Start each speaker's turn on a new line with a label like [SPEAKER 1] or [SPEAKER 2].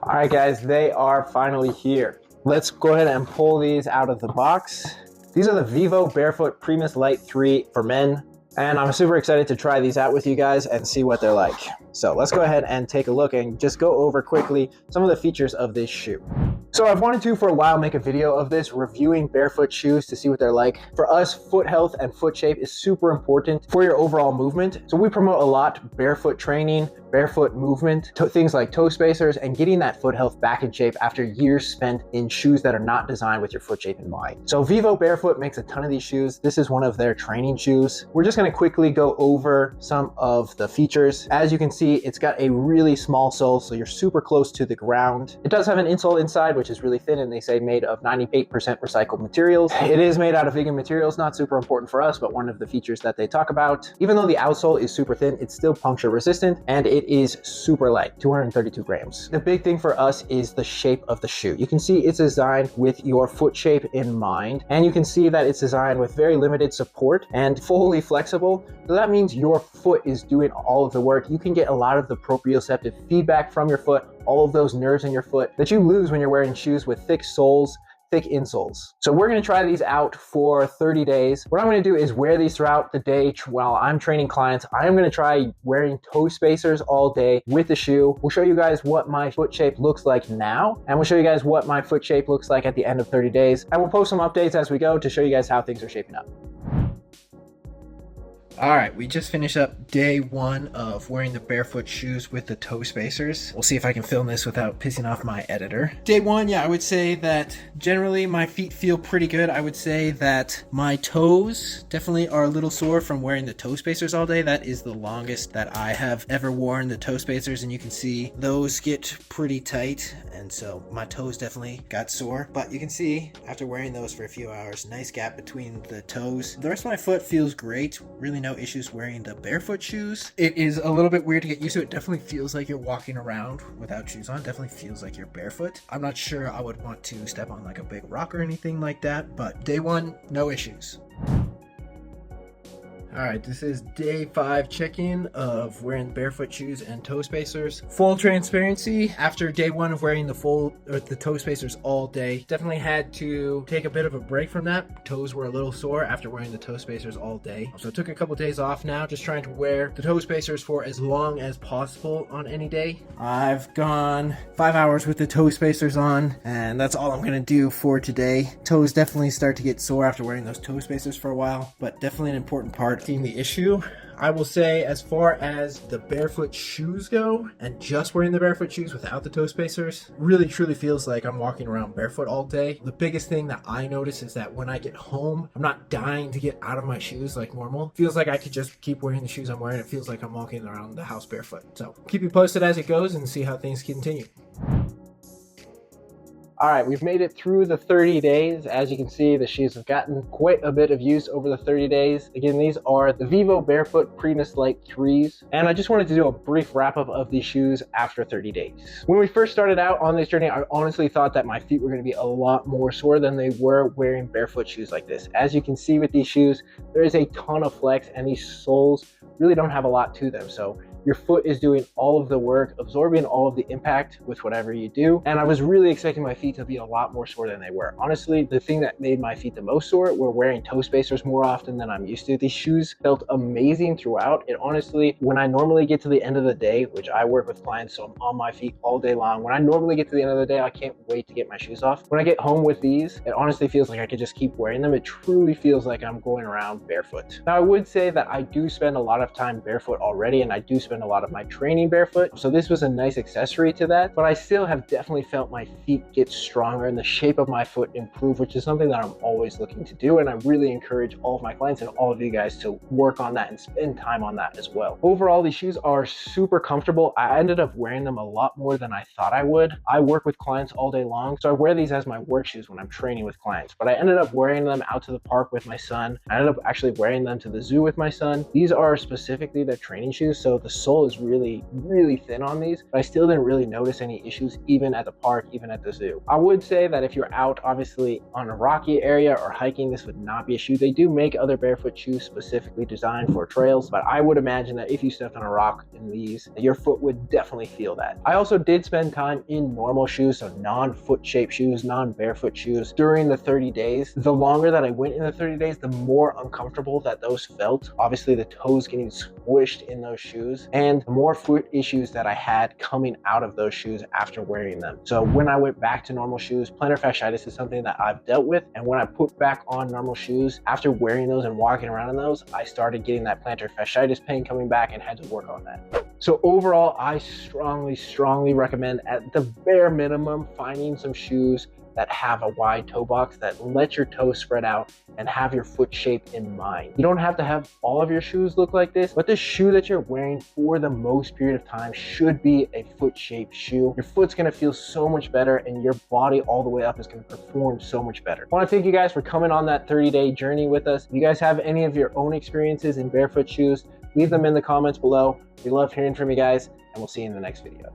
[SPEAKER 1] All right, guys, they are finally here. Let's go ahead and pull these out of the box. These are the Vivo Barefoot Primus Lite 3 for men. And I'm super excited to try these out with you guys and see what they're like. So let's go ahead and take a look and just go over quickly some of the features of this shoe. So I've wanted to for a while make a video of this reviewing barefoot shoes to see what they're like. For us, foot health and foot shape is super important for your overall movement. So we promote a lot barefoot training, barefoot movement, things like toe spacers, and getting that foot health back in shape after years spent in shoes that are not designed with your foot shape in mind. So Vivo Barefoot makes a ton of these shoes. This is one of their training shoes. We're just gonna quickly go over some of the features. As you can see, it's got a really small sole, so you're super close to the ground. It does have an insole inside, which is really thin, and they say made of 98% recycled materials. It is made out of vegan materials, not super important for us, but one of the features that they talk about. Even though the outsole is super thin, it's still puncture resistant, and it is super light, 232 grams. The big thing for us is the shape of the shoe. You can see it's designed with your foot shape in mind, and you can see that it's designed with very limited support and fully flexible. So that means your foot is doing all of the work. You can get a lot of the proprioceptive feedback from your foot, all of those nerves in your foot that you lose when you're wearing shoes with thick soles, thick insoles. So we're gonna try these out for 30 days. What I'm gonna do is wear these throughout the day while I'm training clients. I am gonna try wearing toe spacers all day with the shoe. We'll show you guys what my foot shape looks like now, and we'll show you guys what my foot shape looks like at the end of 30 days. And we'll post some updates as we go to show you guys how things are shaping up. All right, we just finished up day one of wearing the barefoot shoes with the toe spacers. We'll see if I can film this without pissing off my editor. Day one, yeah, I would say that generally my feet feel pretty good. I would say that my toes definitely are a little sore from wearing the toe spacers all day. That is the longest that I have ever worn the toe spacers, and you can see those get pretty tight, and so my toes definitely got sore. But you can see after wearing those for a few hours, nice gap between the toes. The rest of my foot feels great. Really no issues wearing the barefoot shoes. It is a little bit weird to get used to. It definitely feels like you're walking around without shoes on. Definitely feels like you're barefoot. I'm not sure I would want to step on like a big rock or anything like that, but day one, no issues. All right, this is day 5 check-in of wearing barefoot shoes and toe spacers. Full transparency, after day 1 of wearing the toe spacers all day, definitely had to take a bit of a break from that. Toes were a little sore after wearing the toe spacers all day. So I took a couple days off now, just trying to wear the toe spacers for as long as possible on any day. I've gone 5 hours with the toe spacers on, and that's all I'm gonna do for today. Toes definitely start to get sore after wearing those toe spacers for a while, but definitely an important part. The issue, I will say, as far as the barefoot shoes go, and just wearing the barefoot shoes without the toe spacers, really truly feels like I'm walking around barefoot all day. The biggest thing that I notice is that when I get home, I'm not dying to get out of my shoes like normal. Feels like I could just keep wearing the shoes I'm wearing. It feels like I'm walking around the house barefoot. So keep you posted as it goes and see how things continue. All right, we've made it through the 30 days. As you can see, the shoes have gotten quite a bit of use over the 30 days. Again, these are the Vivo Barefoot Primus Lite 3s. And I just wanted to do a brief wrap up of these shoes after 30 days. When we first started out on this journey, I honestly thought that my feet were gonna be a lot more sore than they were wearing barefoot shoes like this. As you can see with these shoes, there is a ton of flex, and these soles really don't have a lot to them. So your foot is doing all of the work, absorbing all of the impact with whatever you do. And I was really expecting my feet to be a lot more sore than they were. Honestly, the thing that made my feet the most sore were wearing toe spacers more often than I'm used to. These shoes felt amazing throughout. It honestly, when I normally get to the end of the day, which I work with clients, so I'm on my feet all day long. When I normally get to the end of the day, I can't wait to get my shoes off. When I get home with these, it honestly feels like I could just keep wearing them. It truly feels like I'm going around barefoot. Now, I would say that I do spend a lot of time barefoot already, and I do spend a lot of my training barefoot. So this was a nice accessory to that, but I still have definitely felt my feet get stronger and the shape of my foot improve, which is something that I'm always looking to do. And I really encourage all of my clients and all of you guys to work on that and spend time on that as well. Overall, these shoes are super comfortable. I ended up wearing them a lot more than I thought I would. I work with clients all day long, so I wear these as my work shoes when I'm training with clients, but I ended up wearing them out to the park with my son. I ended up actually wearing them to the zoo with my son. These are specifically their training shoes, so the sole is really, really thin on these, but I still didn't really notice any issues even at the park, even at the zoo. I would say that if you're out obviously on a rocky area or hiking, this would not be a shoe. They do make other barefoot shoes specifically designed for trails, but I would imagine that if you stepped on a rock in these, your foot would definitely feel that. I also did spend time in normal shoes, so non-foot shaped shoes, non-barefoot shoes during the 30 days. The longer that I went in the 30 days, the more uncomfortable that those felt. Obviously the toes getting squished in those shoes, and the more foot issues that I had coming out of those shoes after wearing them. So when I went back to normal shoes, plantar fasciitis is something that I've dealt with, and when I put back on normal shoes after wearing those and walking around in those, I started getting that plantar fasciitis pain coming back and had to work on that. So overall, I strongly recommend, at the bare minimum, finding some shoes that have a wide toe box that let your toes spread out and have your foot shape in mind. You don't have to have all of your shoes look like this, but the shoe that you're wearing for the most period of time should be a foot shaped shoe. Your foot's gonna feel so much better and your body all the way up is gonna perform so much better. I wanna thank you guys for coming on that 30-day journey with us. If you guys have any of your own experiences in barefoot shoes, leave them in the comments below. We love hearing from you guys, and we'll see you in the next video.